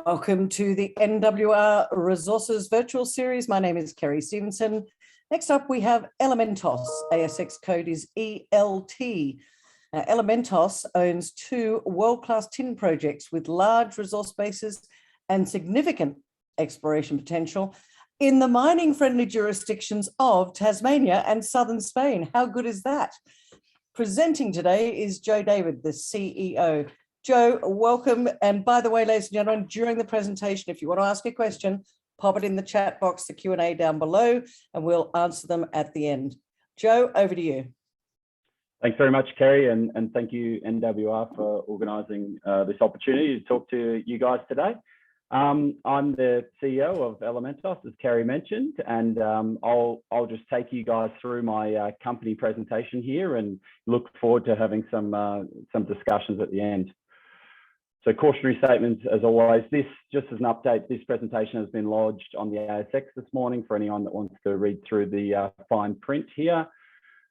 Welcome to the NWR Resources Virtual Series. My name is Kerry Stevenson. Next up, we have Elementos. ASX code is ELT. Now, Elementos owns two world-class tin projects with large resource bases and significant exploration potential in the mining-friendly jurisdictions of Tasmania and southern Spain. How good is that? Presenting today is Joe David, the CEO. Joe, welcome. And by the way, ladies and gentlemen, during the presentation, if you want to ask a question, pop it in the chat box, the Q&A down below, and we'll answer them at the end. Joe, over to you. Thanks very much, Kerry, and thank you, NWR, for organising this opportunity to talk to you guys today. I'm the CEO of Elementos, as Kerry mentioned, and I'll just take you guys through my company presentation here and look forward to having some discussions at the end. So cautionary statements, as always. This, just as an update, this presentation has been lodged on the ASX this morning for anyone that wants to read through the fine print here.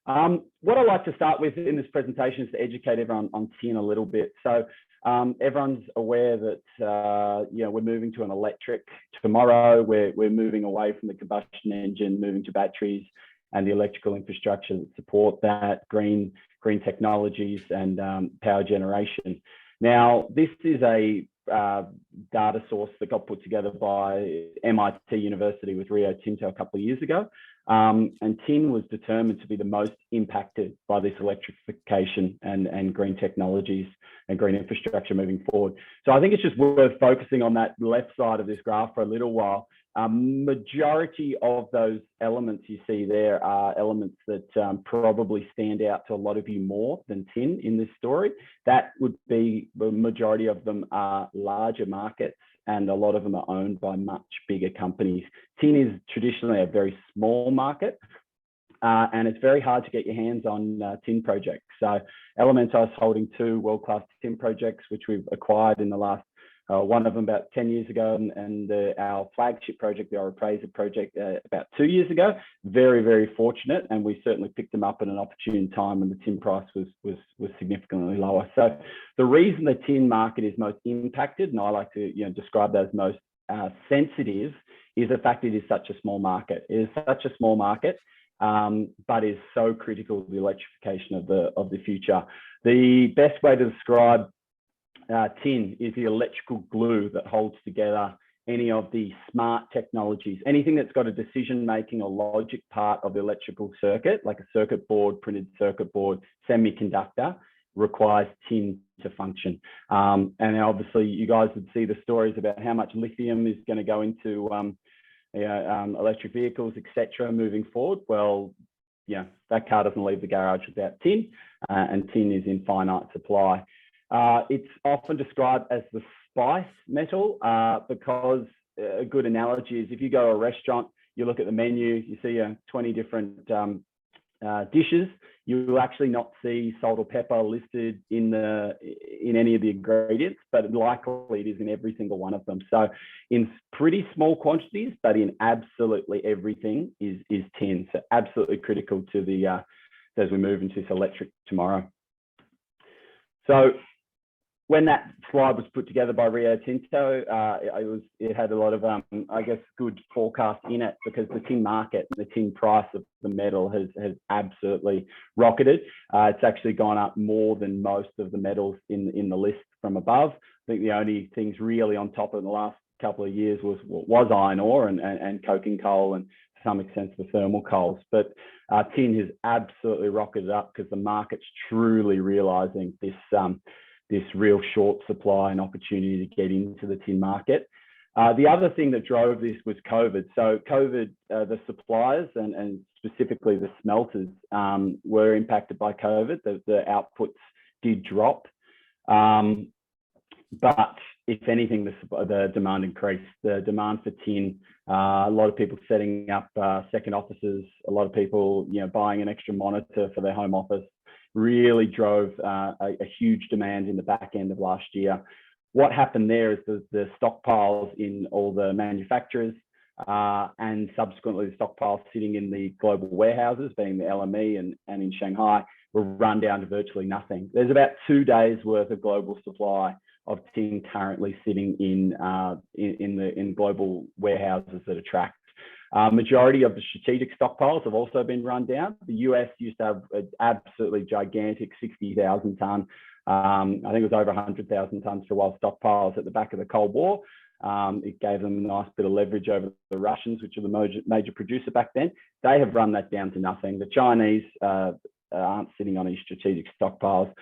What I'd like to start with in this presentation is to educate everyone on tin a little bit. So everyone's aware that we're moving to an electric tomorrow. We're moving away from the combustion engine, moving to batteries and the electrical infrastructure that support that, green technologies and power generation. Now, this is a data source that got put together by MIT University with Rio Tinto a couple of years ago. And tin was determined to be the most impacted by this electrification and green technologies and green infrastructure moving forward. So I think it's just worth focusing on that left side of this graph for a little while. Majority of those elements you see there are elements that probably stand out to a lot of you more than tin in this story. That would be the majority of them are larger markets, and a lot of them are owned by much bigger companies. Tin is traditionally a very small market, and it's very hard to get your hands on tin projects. So Elementos holding two world-class tin projects, which we've acquired in the last, one of them about 10 years ago, and our flagship project, the Orapaisa project, about 2 years ago. Very, very fortunate, and we certainly picked them up at an opportune time when the tin price was significantly lower. So the reason the tin market is most impacted, and I like to describe that as most sensitive, is the fact it is such a small market. It is such a small market, but is so critical to the electrification of the future. The best way to describe tin is the electrical glue that holds together any of the smart technologies. Anything that's got a decision-making or logic part of the electrical circuit, like a circuit board, printed circuit board, semiconductor, requires tin to function. And obviously, you guys would see the stories about how much lithium is going to go into electric vehicles, etc., moving forward. Well, that car doesn't leave the garage without tin, and tin is in finite supply. It's often described as the spice metal because a good analogy is if you go to a restaurant, you look at the menu, you see 20 different dishes, you will actually not see salt or pepper listed in any of the ingredients, but likely it is in every single one of them. So in pretty small quantities, but in absolutely everything is tin. So absolutely critical to as we move into this electric tomorrow. So when that slide was put together by Rio Tinto, it had a lot of, good forecast in it, because the tin market, the tin price of the metal has absolutely rocketed. It's actually gone up more than most of the metals in the list from above. I think the only things really on top in the last couple of years was iron ore and coking coal, and to some extent the thermal coals. But tin has absolutely rocketed up because the market's truly realising this real short supply and opportunity to get into the tin market. The other thing that drove this was COVID. So COVID, the suppliers and specifically the smelters were impacted by COVID. The outputs did drop. But if anything, the demand increased. The demand for tin, a lot of people setting up second offices, a lot of people buying an extra monitor for their home office, really drove a huge demand in the back end of last year. What happened there is the stockpiles in all the manufacturers and subsequently the stockpiles sitting in the global warehouses, being the LME and in Shanghai, were run down to virtually nothing. There's about 2 days worth of global supply of tin currently sitting in global warehouses that are tracked. Majority of the strategic stockpiles have also been run down. The US used to have an absolutely gigantic 60,000 ton, I think it was over 100,000 tons for wild stockpiles at the back of the Cold War. It gave them a nice bit of leverage over the Russians, which are the major producer back then. They have run that down to nothing. The Chinese aren't sitting on these strategic stockpiles.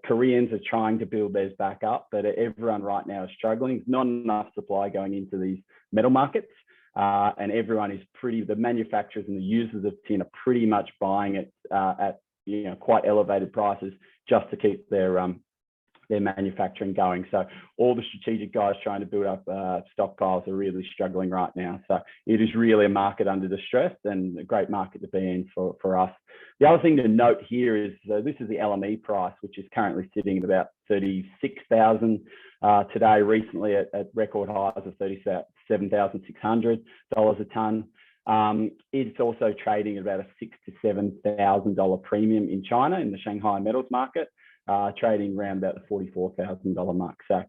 Koreans are trying to build theirs back up, but everyone right now is struggling. There's not enough supply going into these metal markets. And everyone is the manufacturers and the users of tin are pretty much buying it at quite elevated prices just to keep their manufacturing going. So all the strategic guys trying to build up stockpiles are really struggling right now. So it is really a market under distress and a great market to be in for us. The other thing to note here is this is the LME price, which is currently sitting at about 36,000 today, recently at record highs of $37,600 a ton. It's also trading at about a $6,000 to $7,000 premium in China in the Shanghai metals market, trading around about the $44,000 mark. So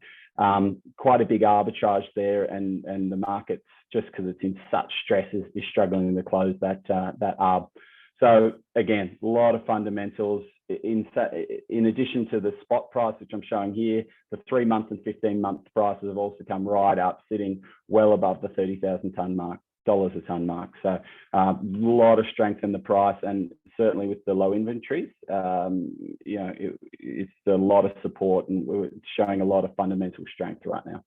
quite a big arbitrage there, and the market, just because it's in such stress, is struggling to close that arb. So again, a lot of fundamentals. In addition to the spot price, which I'm showing here, the 3-month and 15-month prices have also come right up, sitting well above the $30,000 a ton mark. So a lot of strength in the price, and certainly with the low inventories, it's a lot of support, and we're showing a lot of fundamental strength right now.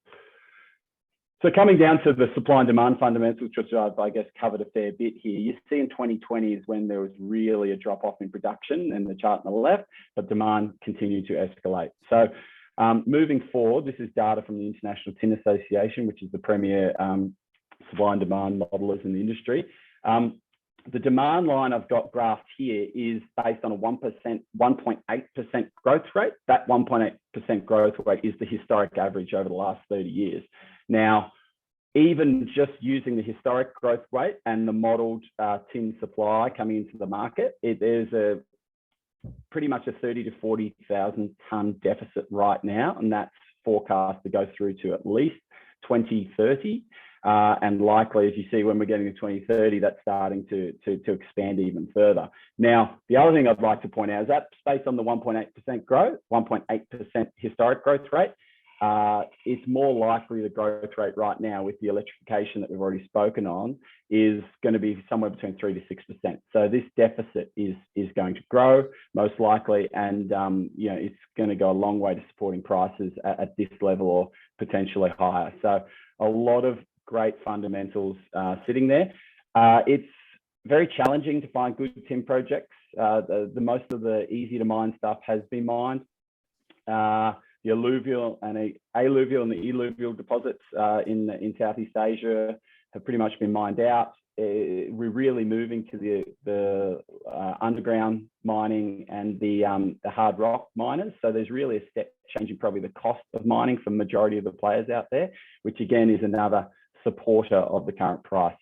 So coming down to the supply and demand fundamentals, which I've, I guess, covered a fair bit here. You see in 2020 is when there was really a drop off in production, and the chart on the left, but demand continued to escalate. So moving forward, this is data from the International Tin Association, which is the premier supply and demand modelers in the industry. The demand line I've got graphed here is based on a 1.8% growth rate. That 1.8% growth rate is the historic average over the last 30 years. Now, even just using the historic growth rate and the modeled tin supply coming into the market, there's pretty much a 30 to 40,000 ton deficit right now, and that's forecast to go through to at least 2030. And likely, as you see, when we're getting to 2030, that's starting to expand even further. Now, the other thing I'd like to point out is that based on the 1.8% growth, 1.8% historic growth rate, it's more likely the growth rate right now with the electrification that we've already spoken on is going to be somewhere between 3 to 6%. So this deficit is going to grow most likely, and it's going to go a long way to supporting prices at this level or potentially higher. So a lot of great fundamentals sitting there. It's very challenging to find good tin projects. The most of the easy to mine stuff has been mined. The alluvial and the eluvial deposits in Southeast Asia have pretty much been mined out. We're really moving to the underground mining and the hard rock miners. So there's really a step change in probably the cost of mining for the majority of the players out there, which again is another supporter of the current price.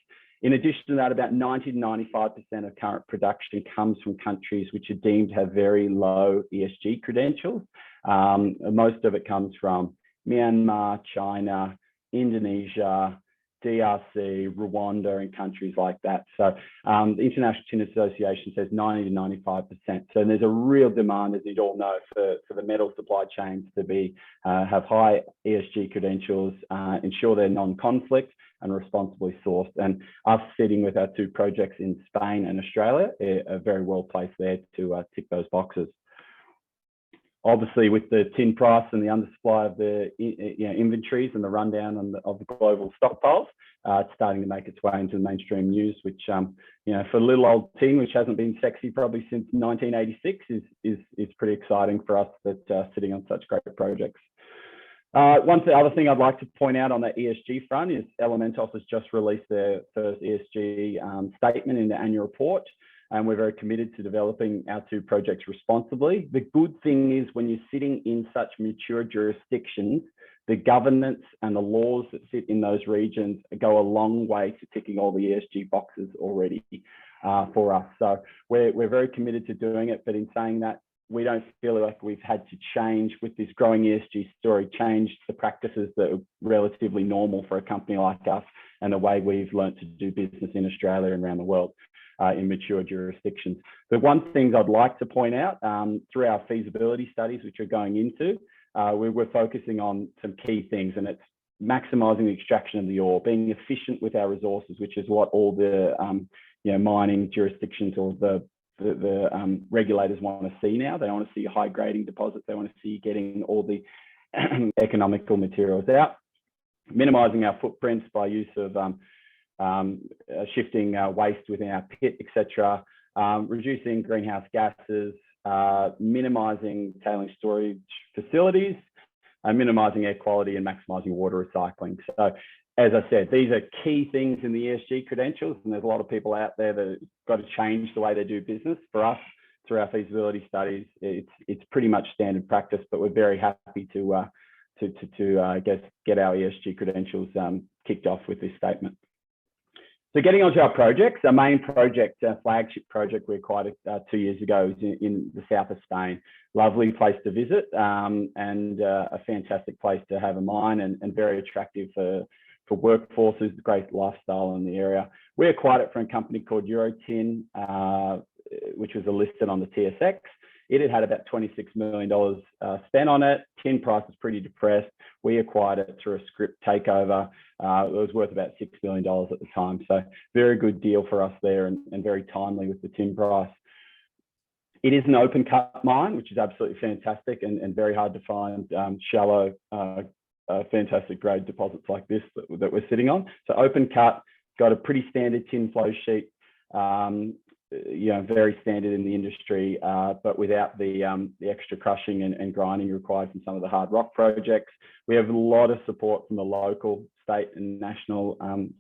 In addition to that, about 90 to 95% of current production comes from countries which are deemed to have very low ESG credentials. Most of it comes from Myanmar, China, Indonesia, DRC, Rwanda, and countries like that. So the International Tin Association says 90 to 95%. So there's a real demand, as you'd all know, for the metal supply chains to have high ESG credentials, ensure they're non-conflict and responsibly sourced. And us sitting with our 2 projects in Spain and Australia are very well placed there to tick those boxes. Obviously, with the tin price and the undersupply of the inventories and the rundown of the global stockpiles, it's starting to make its way into the mainstream news, which for little old tin, which hasn't been sexy probably since 1986, is pretty exciting for us that sitting on such great projects. One other thing I'd like to point out on the ESG front is Elementos has just released their first ESG statement in the annual report, and we're very committed to developing our 2 projects responsibly. The good thing is when you're sitting in such mature jurisdictions, the governance and the laws that sit in those regions go a long way to ticking all the ESG boxes already for us. So we're very committed to doing it, but in saying that, we don't feel like we've had to change with this growing ESG story, change the practices that are relatively normal for a company like us and the way we've learned to do business in Australia and around the world in mature jurisdictions. The one thing I'd like to point out through our feasibility studies, which we're going into, we're focusing on some key things, and it's maximising the extraction of the ore, being efficient with our resources, which is what all the mining jurisdictions or the regulators want to see now. They want to see high grading deposits. They want to see getting all the economical materials out, minimising our footprints by use of shifting waste within our pit, etc., reducing greenhouse gases, minimising tailing storage facilities, minimising air quality, and maximising water recycling. So, as I said, these are key things in the ESG credentials, and there's a lot of people out there that have got to change the way they do business. For us, through our feasibility studies, it's pretty much standard practice, but we're very happy to I guess get our ESG credentials kicked off with this statement. So getting onto our projects, our main project, flagship project we acquired 2 years ago is in the south of Spain. Lovely place to visit and a fantastic place to have a mine and very attractive for workforces, great lifestyle in the area. We acquired it from a company called Eurotin, which was listed on the TSX. It had about $26 million spent on it. Tin price was pretty depressed. We acquired it through a scrip takeover. It was worth about $6 million at the time. So very good deal for us there and very timely with the tin price. It is an open cut mine, which is absolutely fantastic and very hard to find shallow, fantastic grade deposits like this that we're sitting on. So open cut, got a pretty standard tin flow sheet, very standard in the industry, but without the extra crushing and grinding required from some of the hard rock projects. We have a lot of support from the local, state and national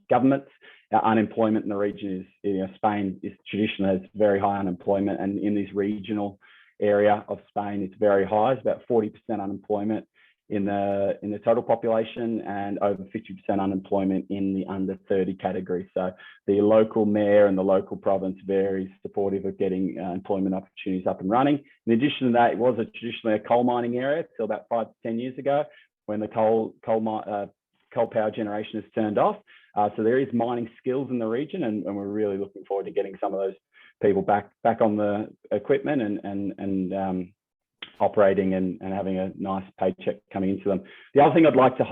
governments. Our unemployment in the region is, Spain is traditionally has very high unemployment, and in this regional area of Spain, it's very high. It's about 40% unemployment in the total population and over 50% unemployment in the under 30 category. So the local mayor and the local province very supportive of getting employment opportunities up and running. In addition to that, it was traditionally a coal mining area till about 5 to 10 years ago when the coal power generation is turned off. So there is mining skills in the region, and we're really looking forward to getting some of those people back on the equipment and operating and having a nice paycheck coming into them. The other thing I'd like to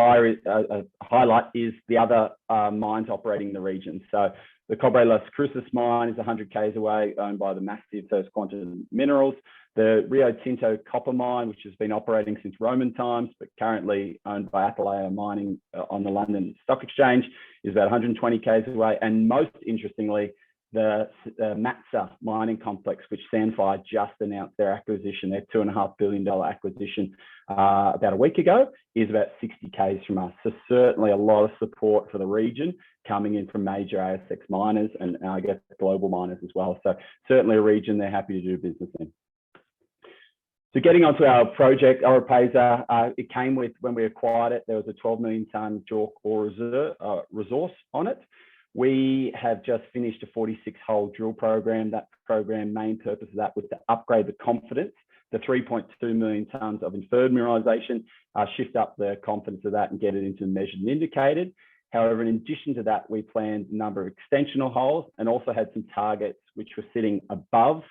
highlight is the other mines operating in the region. So the Cobre Las Cruces mine is 100 k's away, owned by the massive First Quantum Minerals. The Rio Tinto copper mine, which has been operating since Roman times, but currently owned by Atalaya Mining on the London Stock Exchange, is about 120 k's away. And most interestingly, the Matsa mining complex, which Sandfire just announced their acquisition, their $2.5 billion acquisition about a week ago, is about 60 k's from us. So certainly a lot of support for the region coming in from major ASX miners and I guess global miners as well. So certainly a region they're happy to do business in. So getting onto our project, Orapaisa, it came with, when we acquired it, there was a 12 million tonne JORC ore resource on it. We have just finished a 46-hole drill program. That program, main purpose of that was to upgrade the confidence, the 3.2 million tonnes of inferred mineralisation, shift up the confidence of that and get it into measured and indicated. However, in addition to that, we planned a number of extensional holes and also had some targets which were sitting above,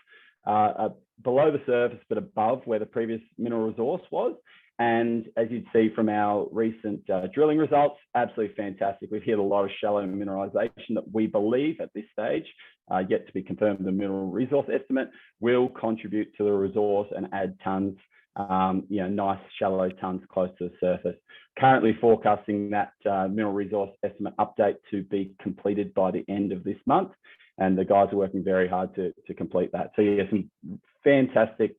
below the surface, but above where the previous mineral resource was. And as you'd see from our recent drilling results, absolutely fantastic. We've hit a lot of shallow mineralisation that we believe at this stage, yet to be confirmed, the mineral resource estimate will contribute to the resource and add tonnes, nice shallow tonnes close to the surface. Currently forecasting that mineral resource estimate update to be completed by the end of this month. And the guys are working very hard to complete that. So yeah, some fantastic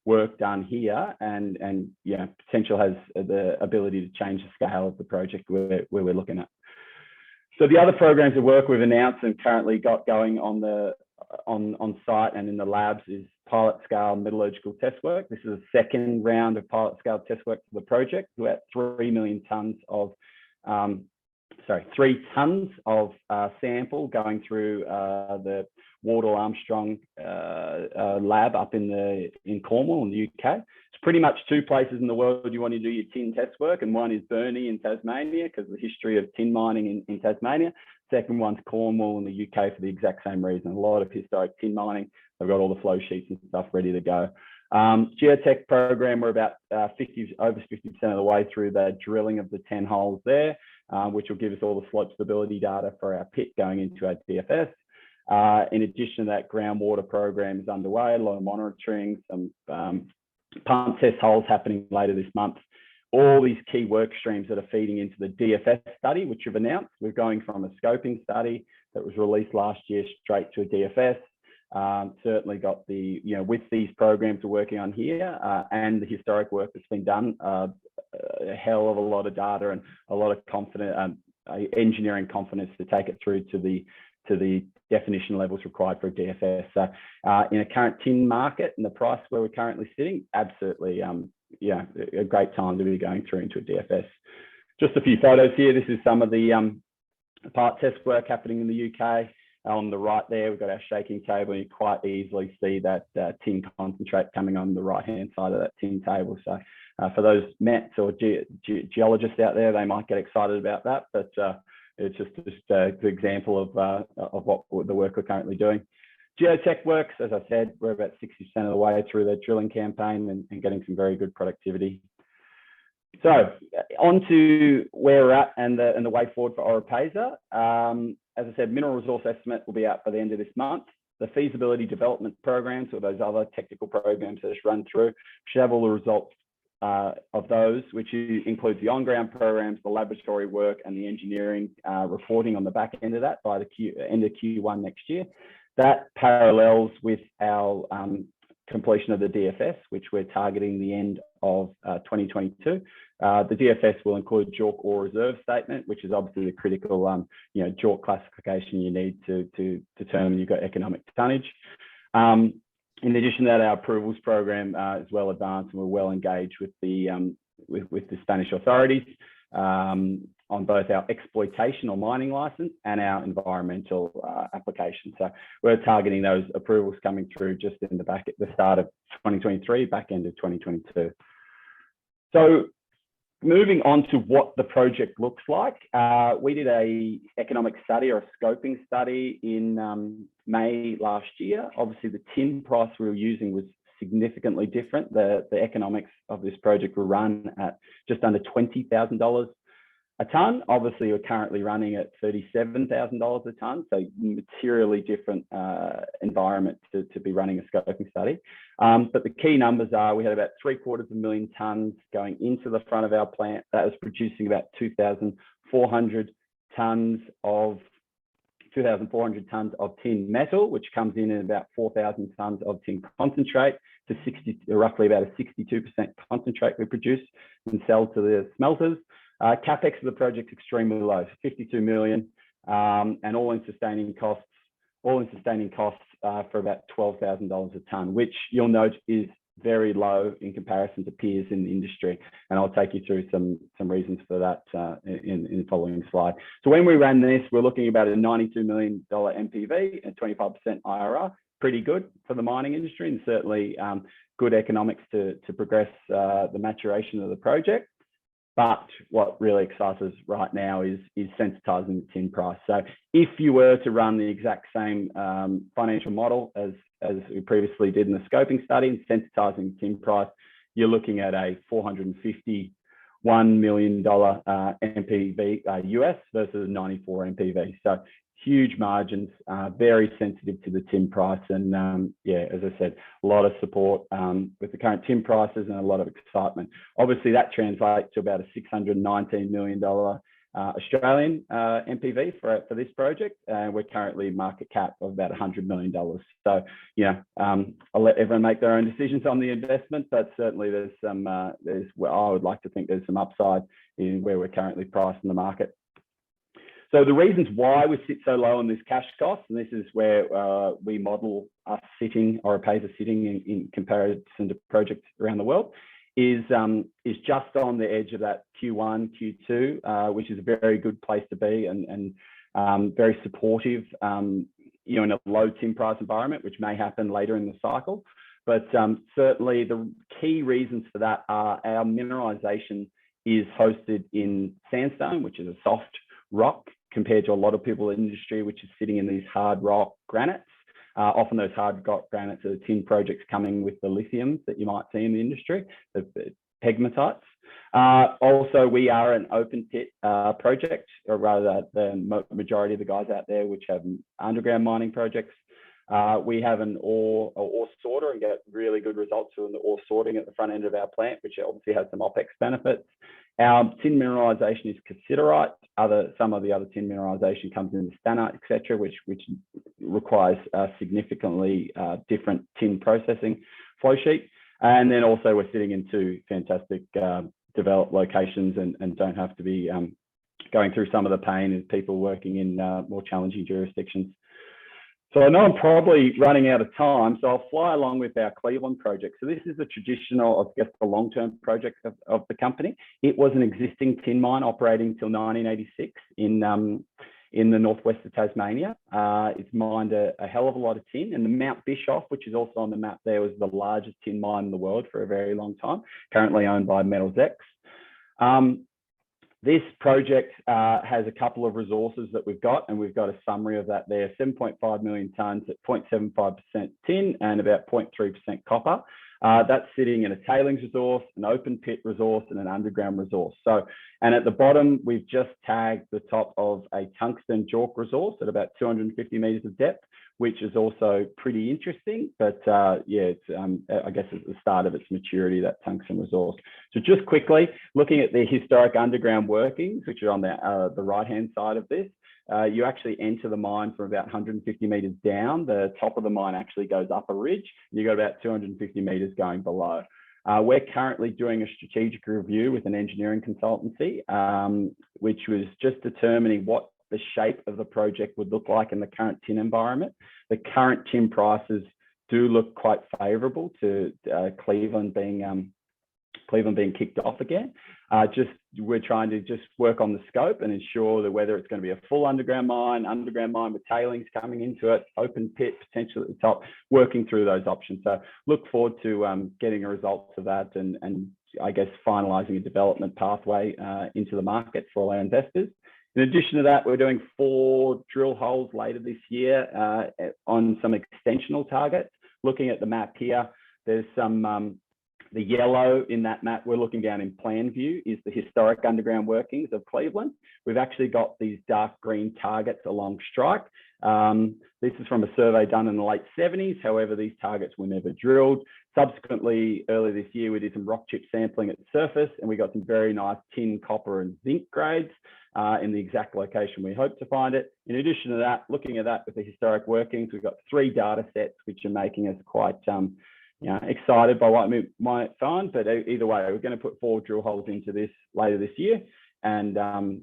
work done here, and potential has the ability to change the scale of the project where we're looking at. So the other programs of work we've announced and currently got going on site and in the labs is pilot scale metallurgical test work. This is a second round of pilot scale test work for the project. We're at 3 million tonnes of 3 tons of sample going through the Wardle Armstrong lab up in Cornwall in the UK. It's pretty much 2 places in the world you want to do your tin test work, and one is Burnie in Tasmania because of the history of tin mining in Tasmania. Second one's Cornwall in the UK for the exact same reason. A lot of historic tin mining. They've got all the flow sheets and stuff ready to go. Geotech program, we're about over 50% of the way through the drilling of the 10 holes there, which will give us all the slope stability data for our pit going into our DFS. In addition to that, groundwater program is underway, a lot of monitoring, some pump test holes happening later this month. All these key work streams that are feeding into the DFS study, which we've announced. We're going from a scoping study that was released last year straight to a DFS. Certainly got the, with these programs we're working on here and the historic work that's been done, a hell of a lot of data and a lot of engineering confidence to take it through to the definition levels required for a DFS. So in a current tin market and the price where we're currently sitting, absolutely, a great time to be going through into a DFS. Just a few photos here. This is some of the part test work happening in the UK. On the right there, we've got our shaking table. You quite easily see that tin concentrate coming on the right-hand side of that tin table. So for those mets or geologists out there, they might get excited about that, but it's just a good example of what the work we're currently doing. Geotech works, as I said, we're about 60% of the way through the drilling campaign and getting some very good productivity. So on to where we're at and the way forward for Orapaisa. As I said, mineral resource estimate will be out by the end of this month. The feasibility development programs or those other technical programs that just run through should have all the results of those, which includes the on-ground programs, the laboratory work, and the engineering reporting on the back end of that by the end of Q1 next year. That parallels with our completion of the DFS, which we're targeting the end of 2022. The DFS will include JORC ore reserve statement, which is obviously the critical JORC classification you need to determine you've got economic tonnage. In addition to that, our approvals program is well advanced, and we're well engaged with the Spanish authorities on both our exploitation or mining license and our environmental application. So we're targeting those approvals coming through just in the start of 2023, back end of 2022. So moving on to what the project looks like, we did a economic study or a scoping study in May last year. Obviously, the tin price we were using was significantly different. The economics of this project were run at just under $20,000 a ton. Obviously, we're currently running at $37,000 a ton, so materially different environment to be running a scoping study. But the key numbers are we had about 750,000 tons going into the front of our plant. That was producing about 2,400 tons of tin metal, which comes in at about 4,000 tons of tin concentrate to roughly about a 62% concentrate we produce and sell to the smelters. CapEx of the project extremely low, 52 million, and all-in sustaining costs for about $12,000 a ton, which you'll note is very low in comparison to peers in the industry. And I'll take you through some reasons for that in the following slide. So when we ran this, we're looking at about a $92 million NPV and 25% IRR. Pretty good for the mining industry, and certainly good economics to progress the maturation of the project. But what really excites us right now is sensitizing the tin price. So if you were to run the exact same financial model as we previously did in the scoping study, sensitizing the tin price, you're looking at a $451 million NPV US versus 94 NPV. So huge margins, very sensitive to the tin price. And as I said, a lot of support with the current tin prices and a lot of excitement. Obviously, that translates to about a $619 million Australian NPV for this project. We're currently market cap of about $100 million. So, I'll let everyone make their own decisions on the investment, but certainly I would like to think there's some upside in where we're currently priced in the market. So the reasons why we sit so low on this cash cost, and this is where we model us Orapaisa sitting in comparison to projects around the world, is just on the edge of that Q1, Q2, which is a very good place to be, and very supportive, in a low tin price environment, which may happen later in the cycle. But certainly the key reasons for that are our mineralization is hosted in sandstone, which is a soft rock, compared to a lot of people in the industry, which is sitting in these hard rock granites. Often those hard rock granites are the tin projects coming with the lithiums that you might see in the industry, the pegmatites. Also, we are an open pit project, or rather the majority of the guys out there which have underground mining projects. We have an ore sorter and get really good results from the ore sorting at the front end of our plant, which obviously has some OPEX benefits. Our tin mineralization is cassiterite. Some of the other tin mineralization comes in the stannite, etc., which requires a significantly different tin processing flow sheet. And then also we're sitting in two fantastic developed locations and don't have to be going through some of the pain of people working in more challenging jurisdictions. So I know I'm probably running out of time, so I'll fly along with our Cleveland project. So this is the traditional, I guess, the long-term project of the company. It was an existing tin mine operating till 1986 in the northwest of Tasmania. It's mined a hell of a lot of tin, and the Mount Bischoff, which is also on the map there, was the largest tin mine in the world for a very long time, currently owned by Metals X. This project has a couple of resources that we've got, and we've got a summary of that there. 7.5 million tonnes at 0.75% tin and about 0.3% copper. That's sitting in a tailings resource, an open pit resource, and an underground resource. So, and at the bottom, we've just tagged the top of a tungsten JORC resource at about 250 meters of depth, which is also pretty interesting. But yeah, it's, I guess it's the start of its maturity, that tungsten resource. So just quickly, looking at the historic underground workings, which are on the right-hand side of this, you actually enter the mine from about 150 meters down. The top of the mine actually goes up a ridge. You've got about 250 meters going below. We're currently doing a strategic review with an engineering consultancy, which was just determining what the shape of the project would look like in the current tin environment. The current tin prices do look quite favorable to Cleveland being kicked off again. We're trying to just work on the scope and ensure that whether it's going to be a full underground mine with tailings coming into it, open pit potentially at the top, working through those options. So look forward to getting a result of that and I guess finalising a development pathway into the market for all our investors. In addition to that, we're doing 4 drill holes later this year on some extensional targets. Looking at the map here, there's some the yellow in that map we're looking down in plan view is the historic underground workings of Cleveland. We've actually got these dark green targets along strike. This is from a survey done in the late 70s. However, these targets were never drilled. Subsequently, earlier this year, we did some rock chip sampling at the surface, and we got some very nice tin, copper, and zinc grades in the exact location we hope to find it. In addition to that, looking at that with the historic workings, we've got 3 data sets which are making us quite excited by what we might find. But either way, we're going to put 4 drill holes into this later this year, and and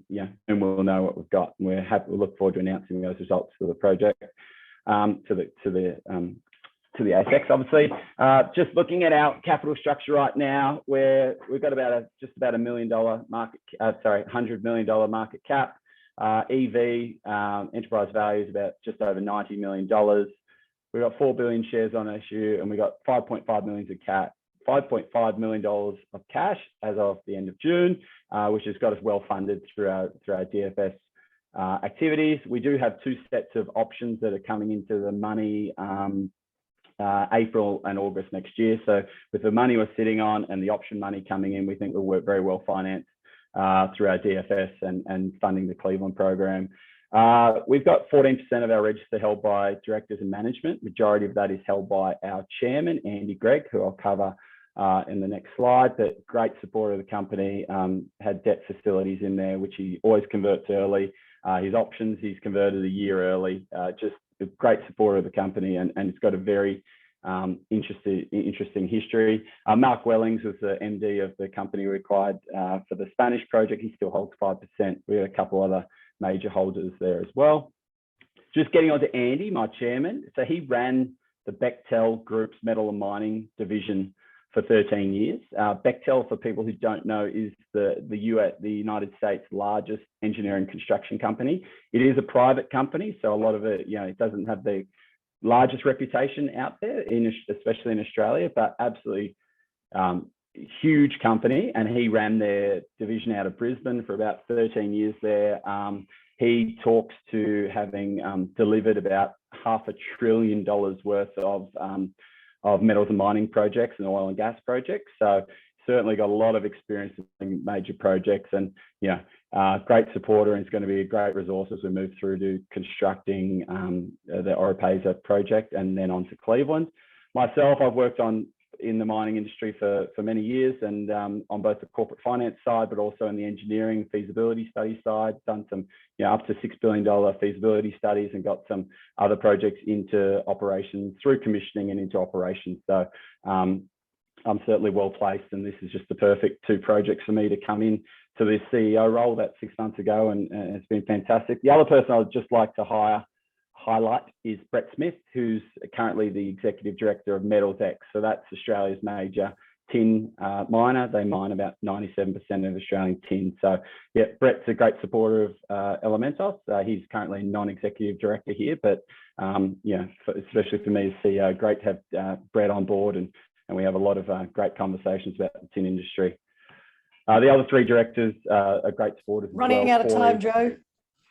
we'll know what we've got. And we'll look forward to announcing those results for the project to the ASX, obviously. Just looking at our capital structure right now, we've got just about $100 million market cap. EV enterprise value is about just over $90 million. We've got 4 billion shares on issue, and we got 5.5 million of cash as of the end of June, which has got us well funded through our DFS activities. We do have 2 sets of options that are coming into the money April and August next year. So with the money we're sitting on and the option money coming in, we think we'll work very well financed through our DFS and funding the Cleveland program. We've got 14% of our register held by directors and management. Majority of that is held by our chairman, Andy Gregg, who I'll cover in the next slide. But great supporter of the company, had debt facilities in there, which he always converts early. His options, he's converted a year early. Just a great supporter of the company, and it's got a very interesting history. Mark Wellings was the MD of the company we acquired for the Spanish project. He still holds 5%. We have a couple other major holders there as well. Just getting on to Andy, my chairman. So he ran the Bechtel Group's metal and mining division for 13 years. Bechtel, for people who don't know, is the United States' largest engineering construction company. It is a private company, so a lot of it, it doesn't have the largest reputation out there, especially in Australia, but absolutely huge company. And he ran their division out of Brisbane for about 13 years there. He talks to having delivered about $500 billion worth of metals and mining projects and oil and gas projects. So certainly got a lot of experience in major projects, and great supporter, and it's going to be a great resource as we move through to constructing the Orapaisa project and then on to Cleveland. Myself, I've worked in the mining industry for many years, and on both the corporate finance side, but also in the engineering feasibility study side, done some up to $6 billion feasibility studies, and got some other projects into operations through commissioning and into operations. So I'm certainly well placed, and this is just the perfect two projects for me to come in to this CEO role that 6 months ago, and it's been fantastic. The other person I would just like to highlight is Brett Smith, who's currently the Executive Director of Metals X. So that's Australia's major tin miner. They mine about 97% of Australian tin. So yeah, Brett's a great supporter of Elementos. He's currently non-executive director here, but especially for me as CEO, great to have Brett on board, and we have a lot of great conversations about the tin industry. The other three directors are great supporters. Running out of time, Joe.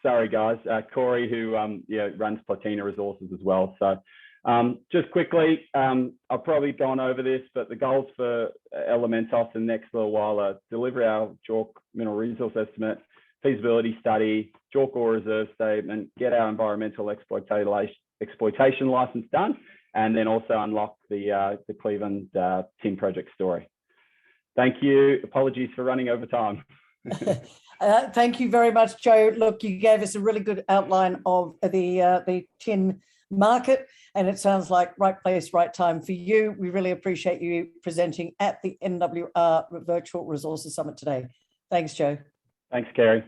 Sorry, guys. Corey, who runs Platina Resources as well. So just quickly, I've probably gone over this, but the goals for Elementos in the next little while are deliver our JORC mineral resource estimate, feasibility study, JORC ore reserve statement, get our environmental exploitation license done, and then also unlock the Cleveland tin project story. Thank you. Apologies for running over time. Thank you very much, Joe. Look, you gave us a really good outline of the tin market, and it sounds like right place, right time for you. We really appreciate you presenting at the NWR Virtual Resources Summit today. Thanks, Joe. Thanks, Kerry.